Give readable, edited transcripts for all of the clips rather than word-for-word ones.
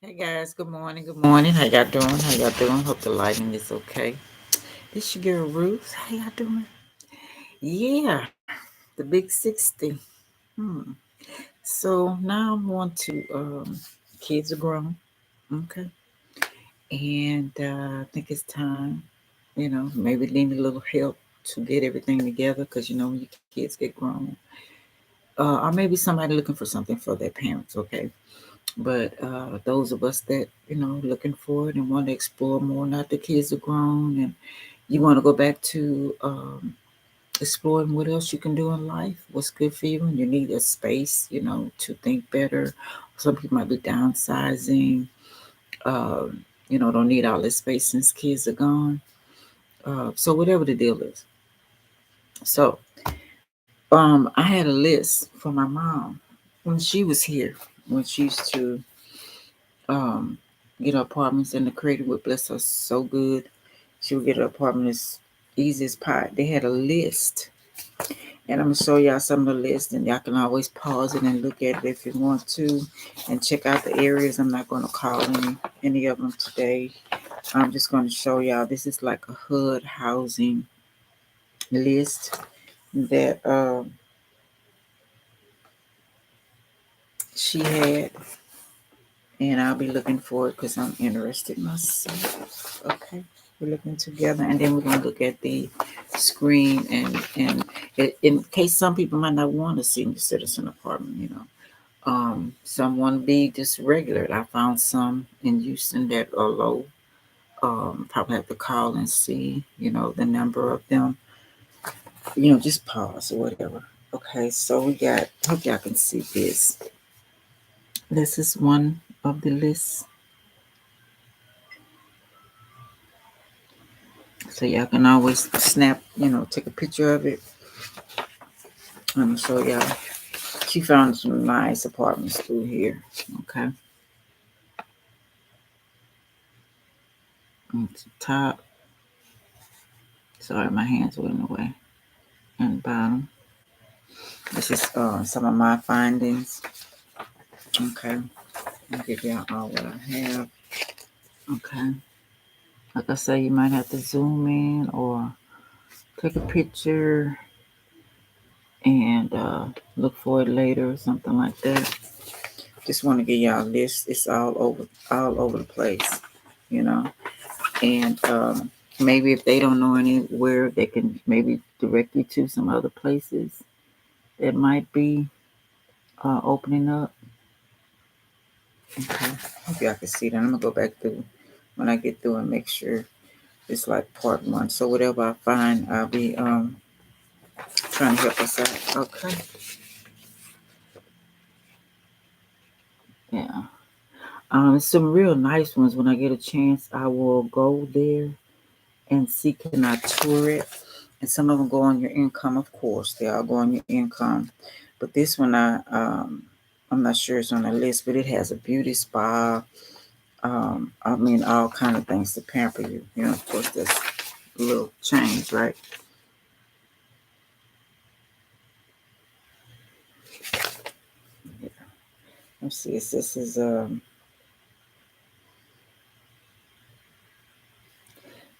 Hey guys, good morning. Good morning. How y'all doing? How y'all doing? Hope the lighting is okay. This your girl Ruth. How y'all doing? Yeah, the big 60. Hmm. So now I want to. Kids are grown. Okay, and I think it's time. Maybe need a little help to get everything together because when your kids get grown, or maybe somebody looking for something for their parents. Okay, but those of us that looking for it and want to explore more, now the kids are grown and you want to go back to exploring what else you can do in life, what's good for you, and you need a space, to think better. Some people might be downsizing, don't need all this space since kids are gone. So whatever the deal is. So I had a list for my mom when she was here, when she used to um, get her apartments, and the creator would bless her so good. She would get her apartment as easy as pie. They had a list, and I'm gonna show y'all some of the list, and y'all can always pause it and look at it if you want to, and check out the areas. I'm not gonna call any of them today. I'm just gonna show y'all. This is like a HUD housing list that she had, and I'll be looking for it because I'm interested myself. Okay, we're looking together, and then we're gonna look at the screen, and in case some people might not want a senior citizen apartment, some want to be just regular. I found some in Houston that are low. Probably have to call and see, the number of them. Just pause or whatever. Okay, so we got. Hope y'all can see this. This is one of the lists. So y'all can always snap, take a picture of it. I'm gonna show y'all. She found some nice apartments through here. Okay. On the top. Sorry, my hands were in the way. And bottom. This is some of my findings. Okay. I'll give y'all all what I have. Okay. Like I say, you might have to zoom in or take a picture and look for it later or something like that. Just want to give y'all this. It's all over the place, you know. And maybe if they don't know anywhere, they can maybe direct you to some other places that might be opening up. Okay, hope y'all can see that. I'm gonna go back through when I get through and make sure it's like part one. So whatever I find, I'll be trying to help us out. Okay, yeah. Some real nice ones. When I get a chance, I will go there and see can I tour it. And some of them go on your income, of course. They all go on your income. But this one, I'm not sure it's on the list, but it has a beauty spa. I mean, all kind of things to pamper you. Of course, that's a little change, right? Yeah. Let's see.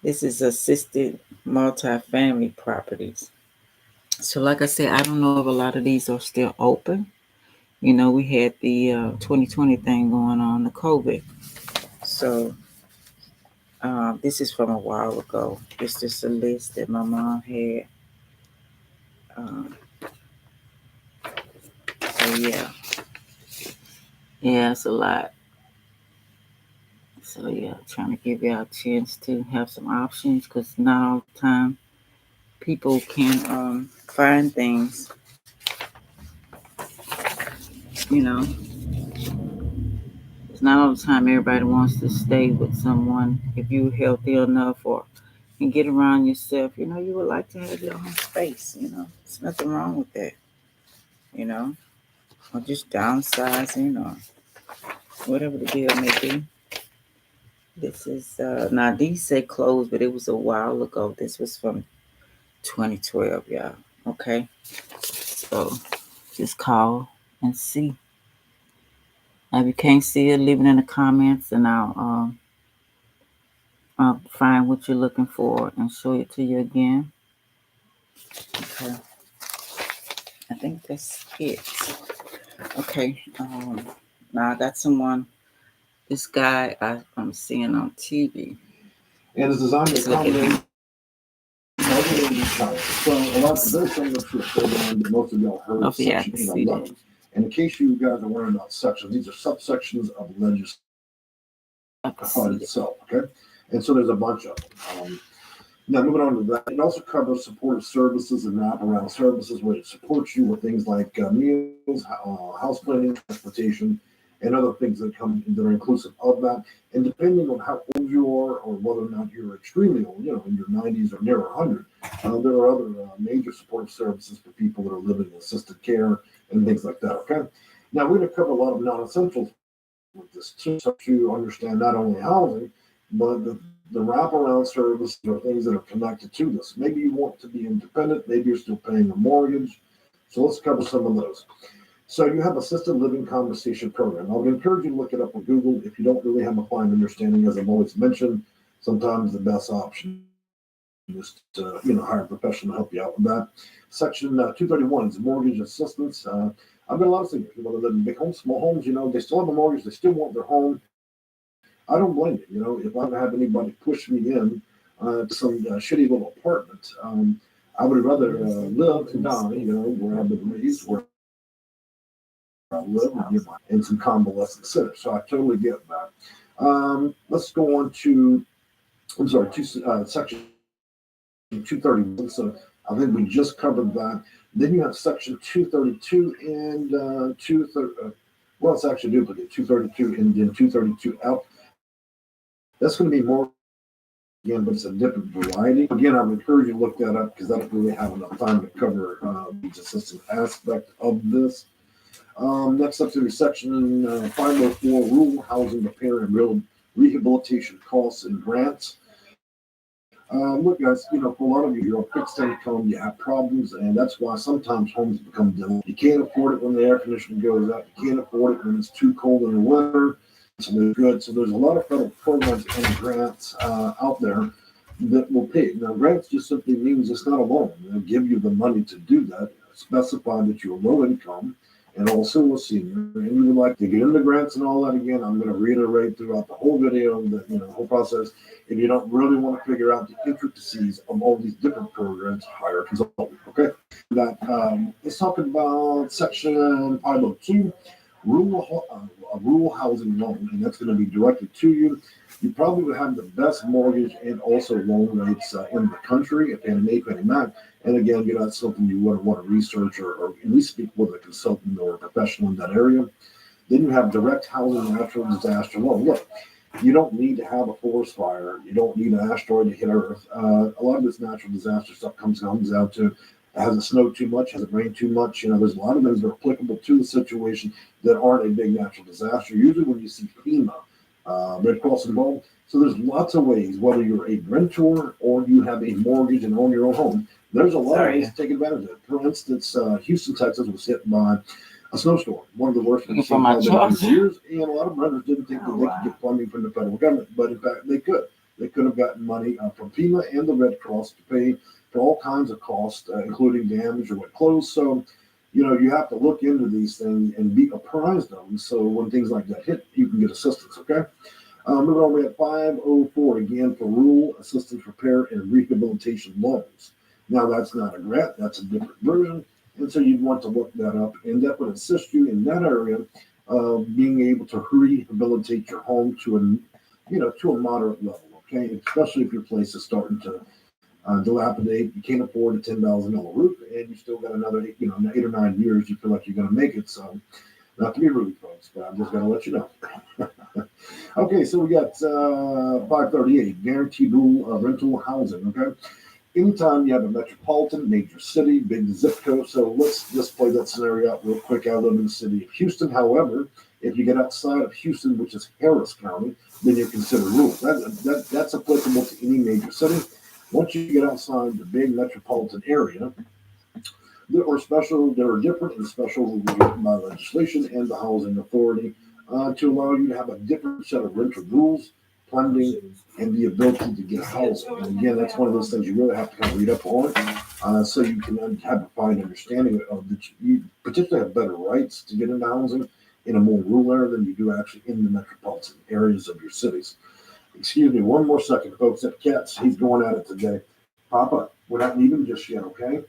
This is assisted multifamily properties. So, like I said, I don't know if a lot of these are still open. We had the 2020 thing going on, the COVID. So, this is from a while ago. It's just a list that my mom had. Um, so yeah, it's a lot. So yeah, trying to give y'all a chance to have some options because not all the time people can find things. You know, it's not all the time everybody wants to stay with someone. If you're healthy enough or can get around yourself, you would like to have your own space. There's nothing wrong with that. You know, or just downsizing or whatever the deal may be. This is now these say closed, but it was a while ago. This was from 2012, y'all. Okay, so just call and see. If you can't see it, leave it in the comments, and I'll find what you're looking for and show it to you again. Okay, I think that's it. Okay, now I got someone. This guy I'm seeing on TV. And is designed to accommodate so a lot of very similar to a program that most of y'all heard of Section 811. And in case you guys are wondering about sections, these are subsections of legislation itself, okay? And so there's a bunch of them. Now, moving on to that, it also covers supportive services and wraparound services where it supports you with things like meals, house planning, transportation, and other things that are inclusive of that. And depending on how old you are or whether or not you're extremely old, in your 90s or near 100, there are other major supportive services for people that are living in assisted care and things like that, okay? Now, we're going to cover a lot of non-essentials with this too, so you understand not only housing, but the wraparound services are things that are connected to this. Maybe you want to be independent, maybe you're still paying a mortgage. So let's cover some of those. So you have assisted living conversation program. I would encourage you to look it up on Google if you don't really have a fine understanding. As I've always mentioned, sometimes the best option is to hire a professional to help you out with that. Section 231 is mortgage assistance. I've got a lot of seniors who want to live in big homes, small homes. They still have a mortgage, they still want their home. I don't blame you. If I have anybody push me in to some shitty little apartment, I would rather live and die, where I've been raised, where I live, in some convalescent centers. So I totally get that. Let's go on to, section 231. So I think we just covered that. Then you have section 232 and 230. Well, it's actually duplicate 232 and then 232 out. That's going to be more again, but it's a different variety. Again, I would encourage you to look that up because I don't really have enough time to cover the assistance aspect of this. Next up to the section 504, rural housing repair and rehabilitation costs and grants. Look, guys, for a lot of you, you're on fixed income, you have problems, and that's why sometimes homes become difficult. You can't afford it when the air conditioning goes out. You can't afford it when it's too cold in the winter. So they're good. So there's a lot of federal programs and grants out there that will pay. Now, grants just simply means it's not a loan. They'll give you the money to do that, specify that you're low income and also a senior, and you would like to get into grants and all that again. I'm going to reiterate throughout the whole video, the whole process. If you don't really want to figure out the intricacies of all these different programs, hire a consultant. Okay. Let's talk about section 502. Rural housing loan, and that's going to be directed to you. You probably would have the best mortgage and also loan rates in the country at Fannie Mae, Fannie Mac. And again, that's something you would want to research or at least speak with a consultant or a professional in that area. Then you have direct housing natural disaster loan. Look, you don't need to have a forest fire. You don't need an asteroid to hit Earth. A lot of this natural disaster stuff comes out to has it snowed too much? Has it rained too much? There's a lot of things that are applicable to the situation that aren't a big natural disaster. Usually when you see FEMA, Red Cross involved. So there's lots of ways, whether you're a renter or you have a mortgage and own your own home, there's a lot of ways to take advantage of it. For instance, Houston, Texas was hit by a snowstorm, one of the worst we've seen in years, and a lot of renters didn't think that they could get funding from the federal government, but in fact they could. They could have gotten money from FEMA and the Red Cross to pay for all kinds of costs, including damage or wet clothes. So, you have to look into these things and be apprised of them. So when things like that hit, you can get assistance. Okay. Moving on, we have 504 again for rural assistance repair and rehabilitation loans. Now that's not a grant, that's a different version. And so you'd want to look that up, and that would assist you in that area of being able to rehabilitate your home to a moderate level. Okay, especially if your place is starting to dilapidate, you can't afford a $10,000 roof, and you still got another 8 or 9 years. You feel like you're going to make it. So, not to be rude, folks, but I'm just going to let you know. Okay, so we got 538 guaranteed rental housing. Okay, anytime you have a metropolitan, major city, big zip code. So let's just play that scenario out real quick. I live in the city of Houston. However, if you get outside of Houston, which is Harris County, then you're considered rural. That's applicable to any major city. Once you get outside the big metropolitan area, there are different and special rules written by legislation and the housing authority to allow you to have a different set of rental rules, funding, and the ability to get housing. And again, that's one of those things you really have to kind of read up on, so you can have a fine understanding of that. You potentially have better rights to get into housing in a more rural area than you do actually in the metropolitan areas of your cities. Excuse me, one more second, folks. That cat's, he's going at it today. Papa, we're not leaving just yet, okay?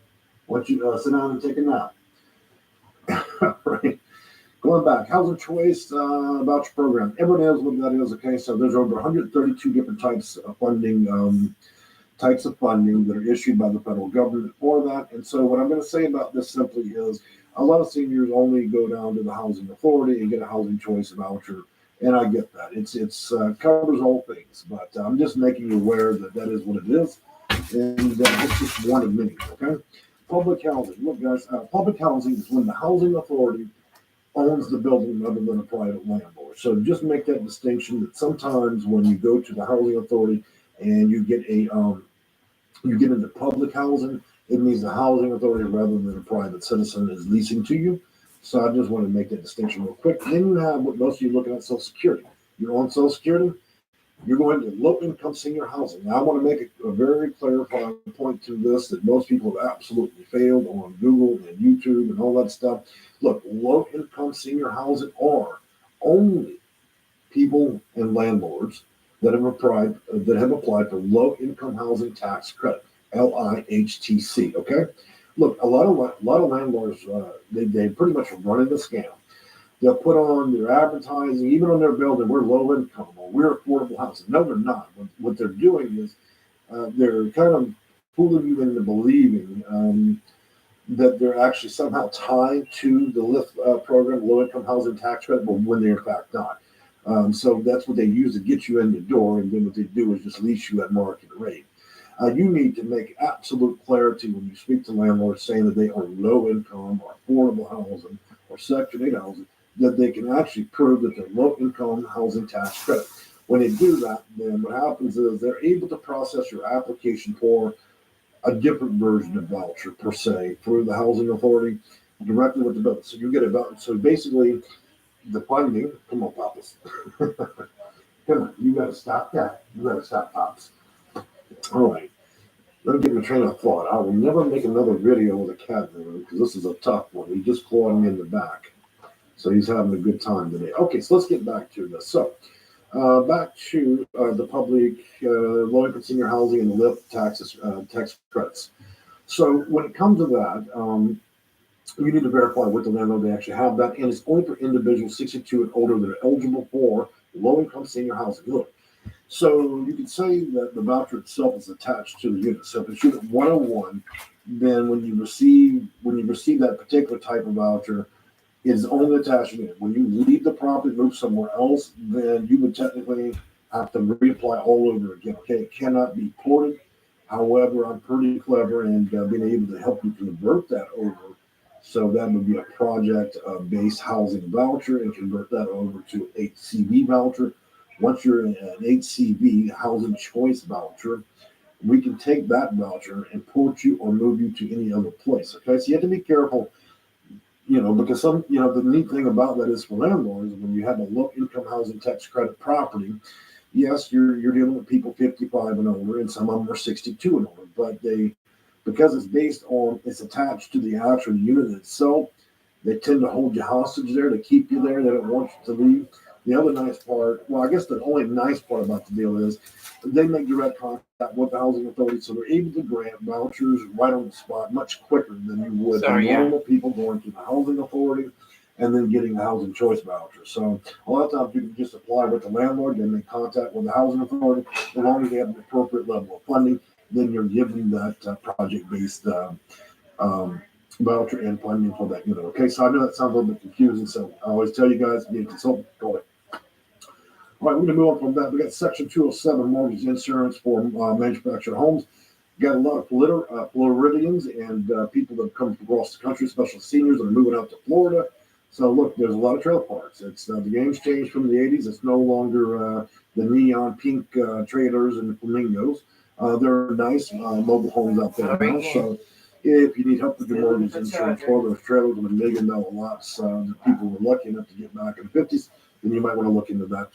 Why don't you sit down and take a nap? Right. Going back, housing choice voucher program. Everyone knows what that is. Okay, so there's over 132 different types of funding that are issued by the federal government for that. And so, what I'm going to say about this simply is, a lot of seniors only go down to the housing authority and get a housing choice voucher, and I get that. It's covers all things, but I'm just making you aware that that is what it is, and it's just one of many. Okay, public housing. Look, guys, public housing is when the housing authority owns the building rather than a private landlord. So just make that distinction that sometimes when you go to the housing authority and you get into public housing, it means the housing authority rather than a private citizen is leasing to you. So I just want to make that distinction real quick. Then you have what most of you looking at Social Security. You're on Social Security, you're going to low income senior housing. Now, I want to make a very clarifying point to this that most people have absolutely failed on Google and YouTube and all that stuff. Look, low income senior housing are only people and landlords that have applied for low income housing tax credit, LIHTC. Okay, look, a lot of landlords they pretty much are running the scam. They'll put on their advertising, even on their building, we're low income or we're affordable housing. No, they're not. What they're doing is they're kind of fooling you into believing that they're actually somehow tied to the LIFT program, low income housing tax credit, but when they're in fact not. So that's what they use to get you in the door, and then what they do is just lease you at market rate. You need to make absolute clarity when you speak to landlords saying that they are low income or affordable housing or Section 8 housing, that they can actually prove that they're low income housing tax credit. When they do that, then what happens is they're able to process your application for a different version of voucher per se through the housing authority directly with the bill. So you get a voucher. So basically, the funding. Come on, Pops. Come on, you got to stop that. You got to stop, Pops. All right. Let me get my train of thought. I will never make another video with a cat in the room because this is a tough one. He just clawed me in the back. So he's having a good time today. Okay, so let's get back to this. So back to the public low-income senior housing and the LIFT tax credits. So when it comes to that, you need to verify with the landlord they actually have that, and it's only for individuals 62 and older that are eligible for low-income senior housing. Look, so you can say that the voucher itself is attached to the unit. So if it's unit 101, then when you receive that particular type of voucher, is only attaching it. When you leave the property, move somewhere else, then you would technically have to reapply all over again. Okay, it cannot be ported. However, I'm pretty clever in being able to help you convert that over. So that would be a project-based housing voucher and convert that over to 8CV voucher. Once you're in an 8CV housing choice voucher, we can take that voucher and port you or move you to any other place. Okay, so you have to be careful, because the neat thing about that is for landlords, when you have a low income housing tax credit property, yes, you're dealing with people 55 and older, and some of them are 62 and older, but because it's attached to the actual unit itself, they tend to hold you hostage there to keep you there. They don't want you to leave. The other nice part, well, I guess the only nice part about the deal is they make direct contact with the housing authority, so they're able to grant vouchers right on the spot much quicker than you would the Sorry, yeah. normal people going to the housing authority and then getting a housing choice voucher. So a lot of times you can just apply with the landlord, then make contact with the housing authority. As long as they have the appropriate level of funding, then you're given that project-based um, voucher and funding for that unit. Okay, so I know that sounds a little bit confusing, so I always tell you guys, be a consultant, go ahead. All right, we're going to move on from that. We got Section 207 mortgage insurance for manufactured homes. Got a lot of Floridians and people that come from across the country, especially seniors that are moving out to Florida. So look, there's a lot of trailer parks. It's the game's changed from the 80s. It's no longer the neon pink trailers and the flamingos. There are nice mobile homes out there now. So If you need help with your mortgage insurance for those trailers with $1 million lots that people were lucky enough to get back in the 50s, then you might want to look into that.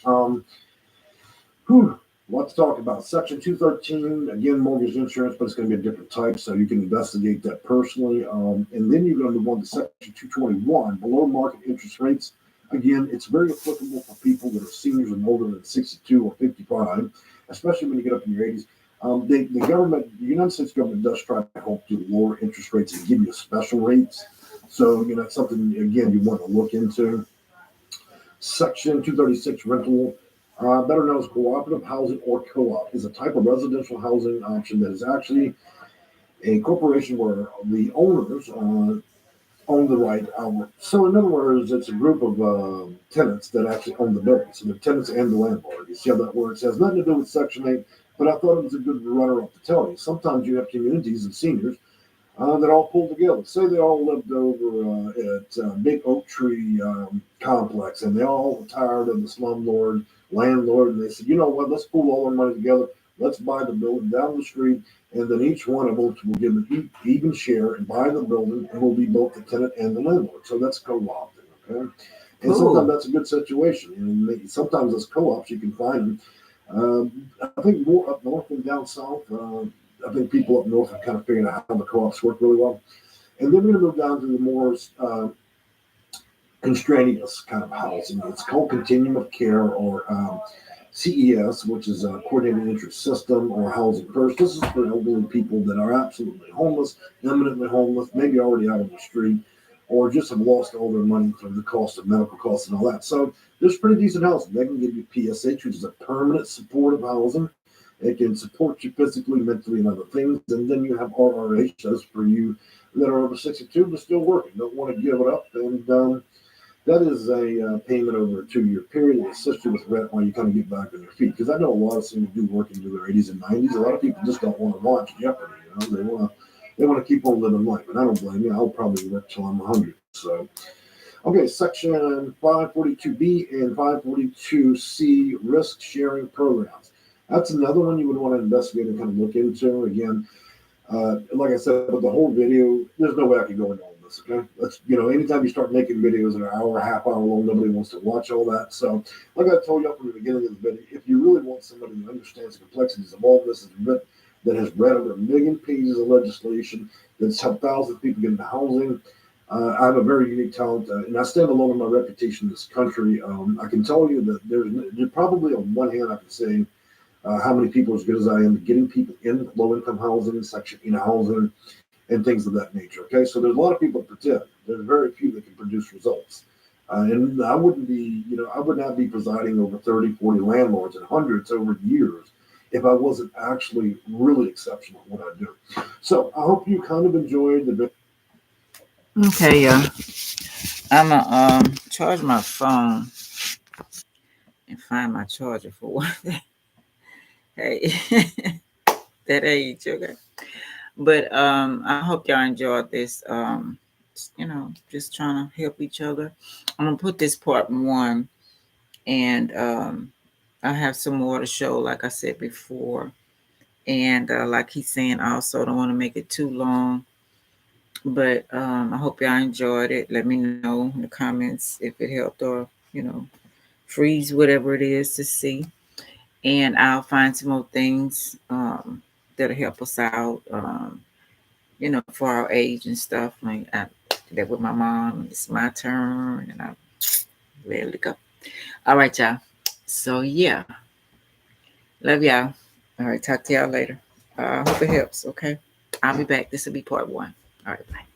Whew, what to talk about. Section 213, again, mortgage insurance, but it's going to be a different type, so you can investigate that personally. And then you're going to move on to Section 221, below market interest rates. Again, it's very applicable for people that are seniors and older than 62 or 55, especially when you get up in your 80s. The government, the United States government does try to help you lower interest rates and give you special rates. So, it's something, again, you want to look into. Section 236, rental, better known as cooperative housing or co-op, is a type of residential housing option that is actually a corporation where the owners own the right outlet. So, in other words, it's a group of tenants that actually own the building. So, the tenants and the landlord. You see how that works? It has nothing to do with Section 8, but I thought it was a good runner up to tell you. Sometimes you have communities of seniors that all pulled together. Say they all lived over at Big Oak Tree Complex, and they all were tired of the slumlord landlord, and they said, you know what, let's pool all our money together. Let's buy the building down the street, and then each one of us will give an even share and buy the building, and we'll be both the tenant and the landlord. So that's co-opting, okay? And sometimes Cool. that's a good situation. And sometimes as co-ops, you can find them. I think more up north than down south. I think people up north have kind of figured out how the co-ops work really well. And then we're going to move down to the more constrainous kind of housing. It's called continuum of care, or CES, which is a coordinated interest system, or housing first. This is for elderly people that are absolutely homeless, imminently homeless, maybe already out on the street, or just have lost all their money from the cost of medical costs and all that. So there's pretty decent housing. They can give you PSH, which is a permanent supportive housing. It can support you physically, mentally, and other things. And then you have RRH, those for you that are over 62 but still working, don't want to give it up. And that is a payment over a 2-year period to assist you with rent while you kind of get back on your feet. Because I know a lot of seniors do work into their 80s and 90s. A lot of people just don't want to watch Jeopardy. They want to keep on living life, and I don't blame you. I'll probably work till I'm 100. So, okay, Section 542B and 542C, risk sharing programs. That's another one you would want to investigate and kind of look into. Again, like I said, with the whole video, there's no way I could go into all this. Okay, that's anytime you start making videos that are an hour, a half hour long, nobody wants to watch all that. So, like I told you up from the beginning of the video, if you really want somebody who understands the complexities of all this, that has read over 1 million pages of legislation, that's helped thousands of people get into housing. I have a very unique talent, and I stand alone in my reputation in this country. I can tell you that there's probably on one hand I can say how many people as good as I am getting people in low income housing, Section 8 housing, and things of that nature. Okay, so there's a lot of people that pretend. There's very few that can produce results. And I would not be presiding over 30, 40 landlords and hundreds over years if I wasn't actually really exceptional at what I do. So I hope you kind of enjoyed the. Okay, yeah. I'm gonna charge my phone and find my charger for one. Hey, that age, okay. But I hope y'all enjoyed this. Just trying to help each other. I'm gonna put this part one, and I have some more to show, like I said before. And like he's saying, I also don't want to make it too long. But I hope y'all enjoyed it. Let me know in the comments if it helped, or freeze whatever it is to see. And I'll find some more things that'll help us out. For our age and stuff. Like I did that with my mom. It's my turn, and I'm ready to go. All right, y'all. So yeah, love y'all. All right, talk to y'all later. Hope it helps. Okay, I'll be back. This will be part one. All right, bye.